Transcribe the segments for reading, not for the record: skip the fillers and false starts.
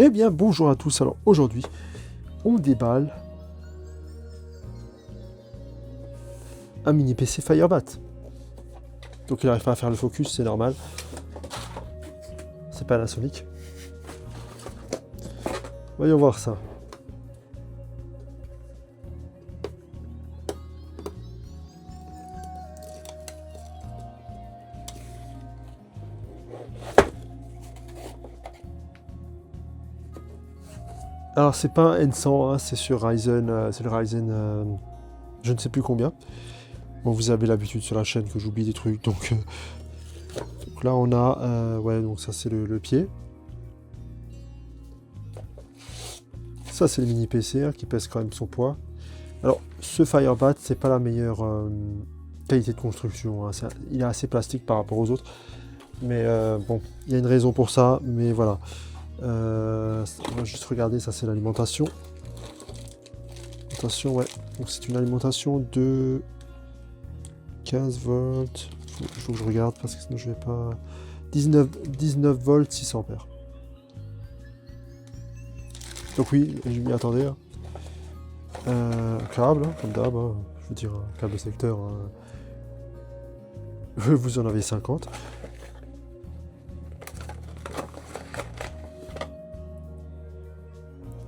Eh bien, bonjour à tous. Alors, aujourd'hui, on déballe un mini PC Firebat. Donc, il n'arrive pas à faire le focus, c'est normal. C'est pas la Sonic. Voyons voir ça. Alors, c'est pas un N100, hein, c'est sur Ryzen, c'est le Ryzen, je ne sais plus combien. Bon, vous avez l'habitude sur la chaîne que j'oublie des trucs, donc là on a, ouais, donc ça c'est le pied. Ça c'est le mini PC hein, qui pèse quand même son poids. Alors, ce Firebat, c'est pas la meilleure qualité de construction, hein, il est assez plastique par rapport aux autres. Mais bon, il y a une raison pour ça, mais voilà. On va juste regarder, ça c'est l'alimentation. Alimentation, ouais. Donc c'est une alimentation de 15 volts. Il faut que je regarde parce que sinon je vais pas. 19 volts 600 ampères. Donc oui, je m'y attendais. Un câble, hein, comme d'hab. Hein. Je veux dire, un câble secteur. Hein. Vous en avez 50.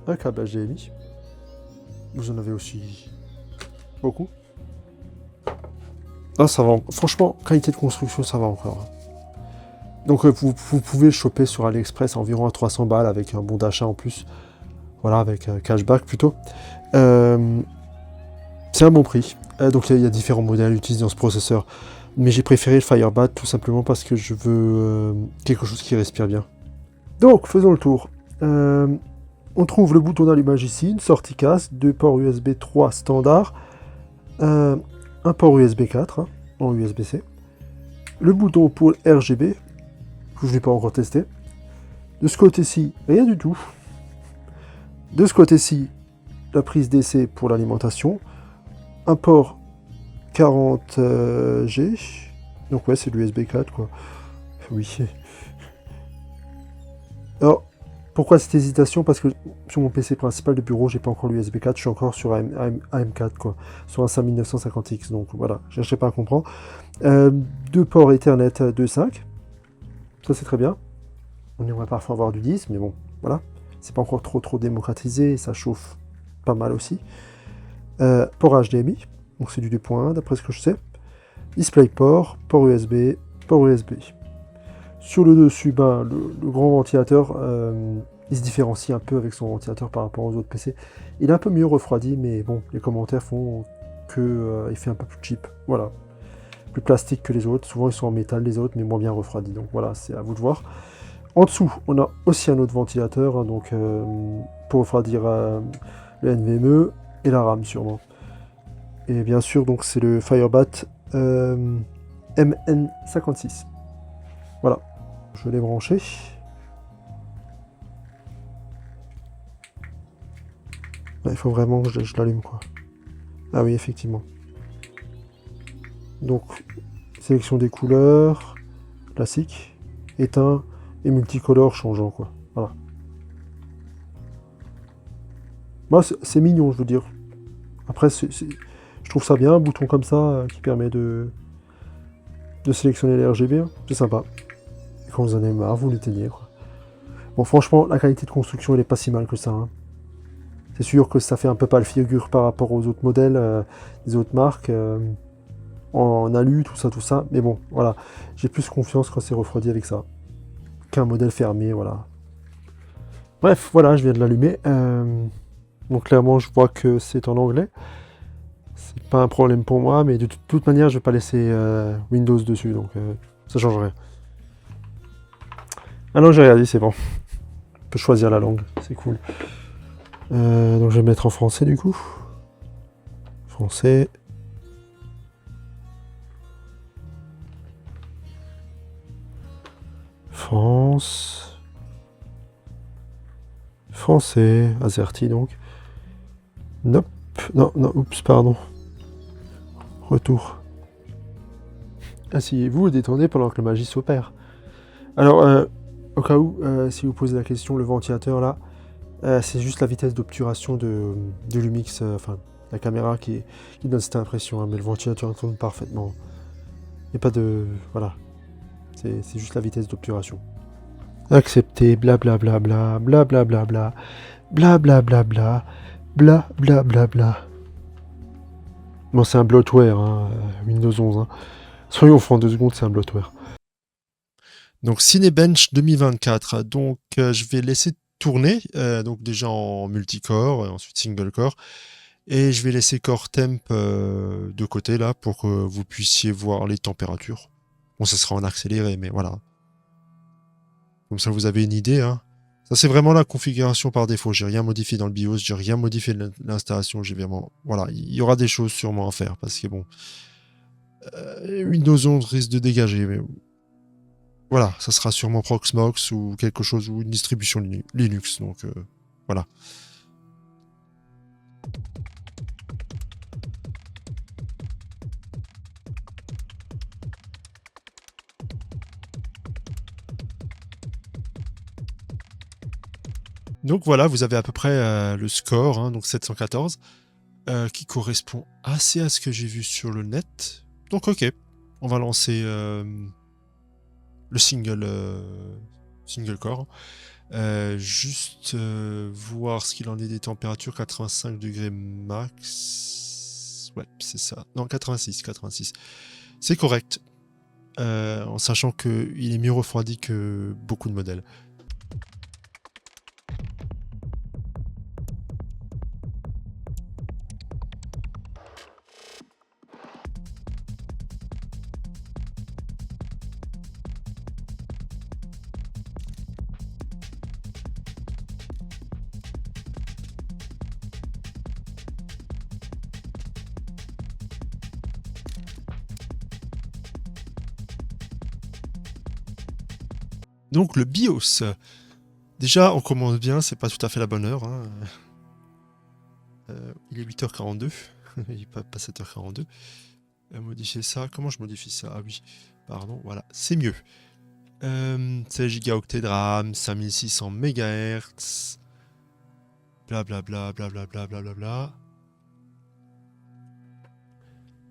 Un câble HDMI. Vous en avez aussi beaucoup. Ah, ça va. Franchement, qualité de construction, ça va encore. Donc, vous pouvez le choper sur AliExpress environ à 300 balles avec un bon d'achat en plus. Voilà, avec un cashback plutôt. C'est un bon prix. Donc, il y a différents modèles utilisés dans ce processeur. Mais j'ai préféré le Firebat tout simplement parce que je veux quelque chose qui respire bien. Donc, faisons le tour. On trouve le bouton d'allumage ici, une sortie casse, deux ports USB 3 standard, un port USB 4 hein, en USB-C, le bouton pour RGB, que je n'ai pas encore testé. De ce côté-ci, rien du tout. De ce côté-ci, la prise DC pour l'alimentation, un port 40G, donc ouais, c'est l'USB 4 quoi. Oui. Alors, pourquoi cette hésitation? Parce que sur mon PC principal de bureau, j'ai pas encore l'USB 4, je suis encore sur AM4, quoi, sur un 5950X, donc voilà, je cherchais pas à comprendre. Deux ports Ethernet 2.5, ça c'est très bien. On aimerait parfois avoir du 10, mais bon, voilà, c'est pas encore trop démocratisé, ça chauffe pas mal aussi. Port HDMI, donc c'est du 2.1 d'après ce que je sais. DisplayPort, port USB, port USB. Sur le dessus, ben, le grand ventilateur, il se différencie un peu avec son ventilateur par rapport aux autres PC. Il est un peu mieux refroidi, mais bon, les commentaires font que il fait un peu plus cheap. Voilà. Plus plastique que les autres. Souvent, ils sont en métal, les autres, mais moins bien refroidis. Donc voilà, c'est à vous de voir. En dessous, on a aussi un autre ventilateur, hein, donc pour refroidir le NVMe et la RAM, sûrement. Et bien sûr, donc c'est le Firebat MN56. Voilà. Je l'ai branché. Il faut vraiment que je l'allume quoi. Ah oui, effectivement. Donc, sélection des couleurs, classique, éteint et multicolore changeant quoi. Voilà. Moi, c'est mignon, je veux dire. Après, je trouve ça bien, un bouton comme ça qui permet de sélectionner les RGB. Hein. C'est sympa. Et quand vous en avez marre, vous l'éteignez quoi. Bon, franchement, la qualité de construction, elle est pas si mal que ça. Hein. C'est sûr que ça fait un peu pas le figure par rapport aux autres modèles, des autres marques, en alu, tout ça. Mais bon, voilà, j'ai plus confiance quand c'est refroidi avec ça, qu'un modèle fermé, voilà. Bref, voilà, je viens de l'allumer. Donc clairement, je vois que c'est en anglais. C'est pas un problème pour moi, mais de toute manière, je vais pas laisser Windows dessus, donc ça change rien. Ah non, j'ai regardé, c'est bon. On peut choisir la langue, c'est cool. Donc je vais mettre en français du coup. Français. France. Français. AZERTY donc. Nope. Non, oups, pardon. Retour. Asseyez-vous et détendez pendant que la magie s'opère. Alors, Au cas où, si vous posez la question, le ventilateur là, c'est juste la vitesse d'obturation de Lumix, enfin la caméra qui donne cette impression, hein, mais le ventilateur tourne parfaitement. Il n'y a pas de... Voilà, c'est juste la vitesse d'obturation. Accepter, blablabla, blablabla, blablabla, blablabla. Bon, c'est un bloatware, hein, Windows 11. Hein. Soyons francs, 2 secondes, c'est un bloatware. Donc Cinebench 2024. Donc je vais laisser tourner, donc déjà en multicore, ensuite single core, et je vais laisser core temp de côté là pour que vous puissiez voir les températures. Bon, ça sera en accéléré, mais voilà. Comme ça, vous avez une idée. Hein. Ça, c'est vraiment la configuration par défaut. J'ai rien modifié dans le BIOS, j'ai rien modifié de l'installation. J'ai vraiment, voilà, il y aura des choses sûrement à faire parce que bon, Windows 11 risque de dégager, mais voilà, ça sera sûrement Proxmox ou quelque chose, ou une distribution Linux. Donc voilà. Donc voilà, vous avez à peu près le score, hein, donc 714, qui correspond assez à ce que j'ai vu sur le net. Donc ok, on va lancer le single core. Juste voir ce qu'il en est des températures, 85 degrés max. Ouais, c'est ça. Non, 86. C'est correct. En sachant qu'il est mieux refroidi que beaucoup de modèles. Donc le BIOS. Déjà, on commence bien, c'est pas tout à fait la bonne heure. Hein. Il est 8h42, il n'est pas 7h42. Modifier ça, comment je modifie ça? Ah oui, pardon, voilà, c'est mieux. 16 Go de RAM, 5600 MHz, blablabla, blablabla, blablabla.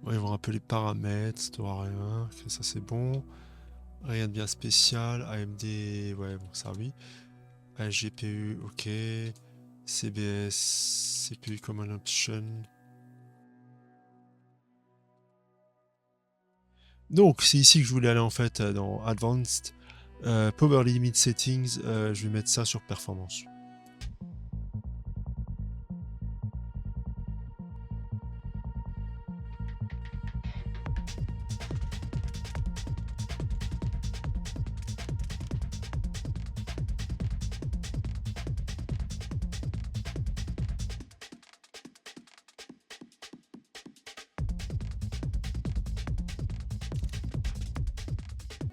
On va voir un peu les paramètres, rien, ça c'est bon. Rien de bien spécial, AMD, ouais, bon ça oui. GPU, ok. CBS, CPU Command Option. Donc c'est ici que je voulais aller en fait dans Advanced. Power Limit Settings, je vais mettre ça sur Performance.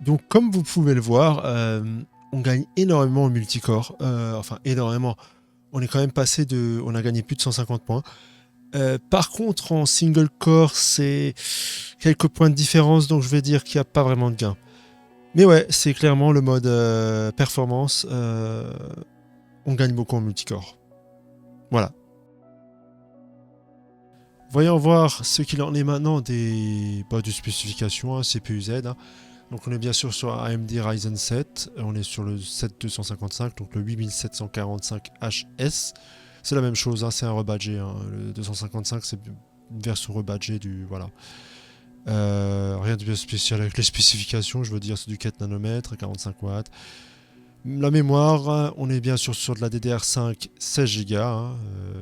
Donc comme vous pouvez le voir, on gagne énormément en multicore. Enfin énormément. On est quand même passé de... On a gagné plus de 150 points. Par contre, en single core, c'est quelques points de différence, donc je vais dire qu'il n'y a pas vraiment de gain. Mais ouais, c'est clairement le mode performance. On gagne beaucoup en multicore. Voilà. Voyons voir ce qu'il en est maintenant des spécifications, hein, CPU Z. Hein. Donc on est bien sûr sur AMD Ryzen 7, on est sur le 7255, donc le 8745HS. C'est la même chose, hein, c'est un rebadgé. Hein. Le 255, c'est une version rebadgée du... Voilà. Rien de bien spécial avec les spécifications, je veux dire, c'est du 4 nanomètres, 45 watts. La mémoire, on est bien sûr sur de la DDR5 16 Go, hein,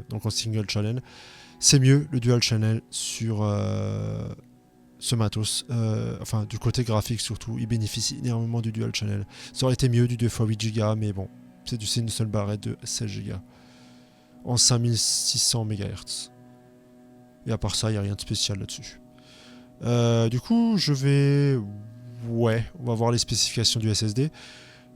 donc en single channel. C'est mieux le dual channel sur ce matos. Enfin, du côté graphique surtout, il bénéficie énormément du dual channel. Ça aurait été mieux du 2x8 Go, mais bon, c'est une seule barrette de 16 Go en 5600 MHz. Et à part ça, il n'y a rien de spécial là-dessus. Du coup, je vais... Ouais, on va voir les spécifications du SSD.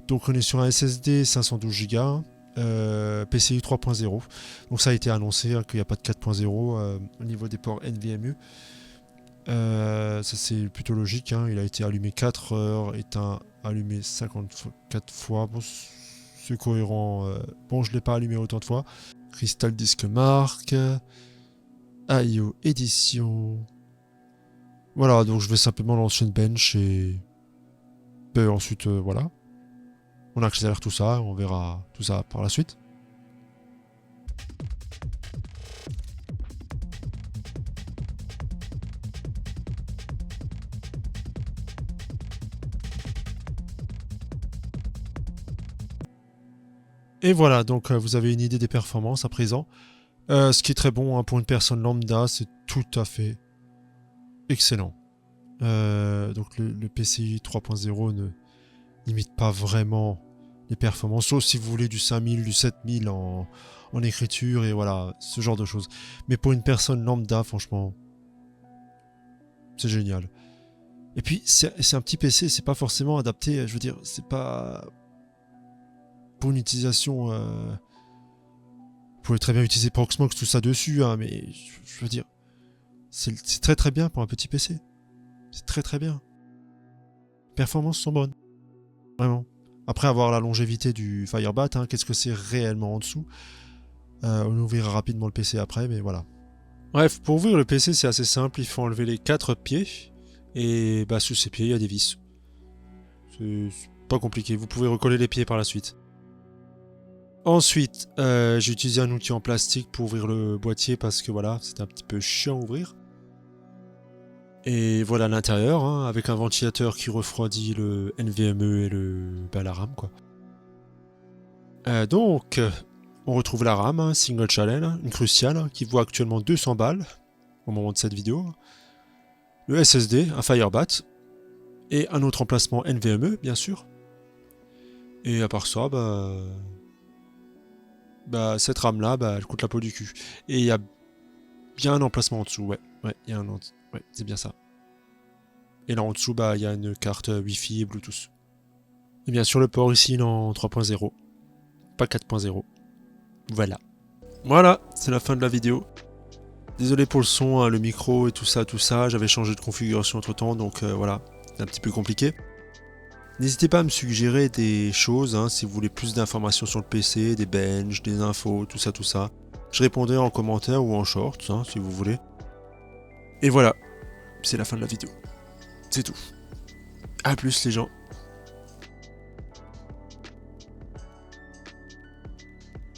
Donc on est sur un SSD 512 Go, PCI 3.0. Donc ça a été annoncé hein, qu'il n'y a pas de 4.0 au niveau des ports NVMe. Ça c'est plutôt logique, hein. Il a été allumé 4 heures, éteint allumé 54 fois. Bon, c'est cohérent. Bon, je l'ai pas allumé autant de fois. Crystal Disk Mark. IO édition. Voilà, donc je vais simplement lancer une bench et ensuite, voilà. On accélère tout ça, on verra tout ça par la suite. Et voilà, donc vous avez une idée des performances à présent. Ce qui est très bon hein, pour une personne lambda, c'est tout à fait excellent. Donc le PCI 3.0 ne limite pas vraiment les performances, sauf si vous voulez du 5000, du 7000 en écriture et voilà, ce genre de choses. Mais pour une personne lambda, franchement, c'est génial. Et puis, c'est un petit PC, c'est pas forcément adapté, je veux dire, c'est pas pour une utilisation... vous pouvez très bien utiliser Proxmox, tout ça dessus, hein, mais je veux dire, c'est très très bien pour un petit PC. C'est très très bien. Les performances sont bonnes. Vraiment. Après avoir la longévité du Firebat, hein, qu'est-ce que c'est réellement en dessous on ouvrira rapidement le PC après, mais voilà. Bref, pour ouvrir le PC, c'est assez simple. Il faut enlever les 4 pieds. Et bah, sous ces pieds, il y a des vis. C'est pas compliqué. Vous pouvez recoller les pieds par la suite. Ensuite, j'ai utilisé un outil en plastique pour ouvrir le boîtier parce que voilà, c'était un petit peu chiant à ouvrir. Et voilà l'intérieur, hein, avec un ventilateur qui refroidit le NVMe et la RAM, quoi. Donc, on retrouve la RAM, hein, single channel, une cruciale, qui vaut actuellement 200 balles au moment de cette vidéo. Le SSD, un Firebat, et un autre emplacement NVMe, bien sûr. Et à part ça, cette RAM-là, elle coûte la peau du cul. Et il y a bien un emplacement en dessous, ouais, il y a un ouais, c'est bien ça. Et là en dessous, il y a une carte Wi-Fi et Bluetooth. Et bien sûr, le port ici, il est en 3.0, pas 4.0. Voilà. Voilà, c'est la fin de la vidéo. Désolé pour le son, hein, le micro et tout ça. J'avais changé de configuration entre temps, donc voilà, c'est un petit peu compliqué. N'hésitez pas à me suggérer des choses, hein, si vous voulez plus d'informations sur le PC, des benches, des infos, tout ça. Je répondrai en commentaire ou en short, hein, si vous voulez. Et voilà, c'est la fin de la vidéo. C'est tout. A plus les gens.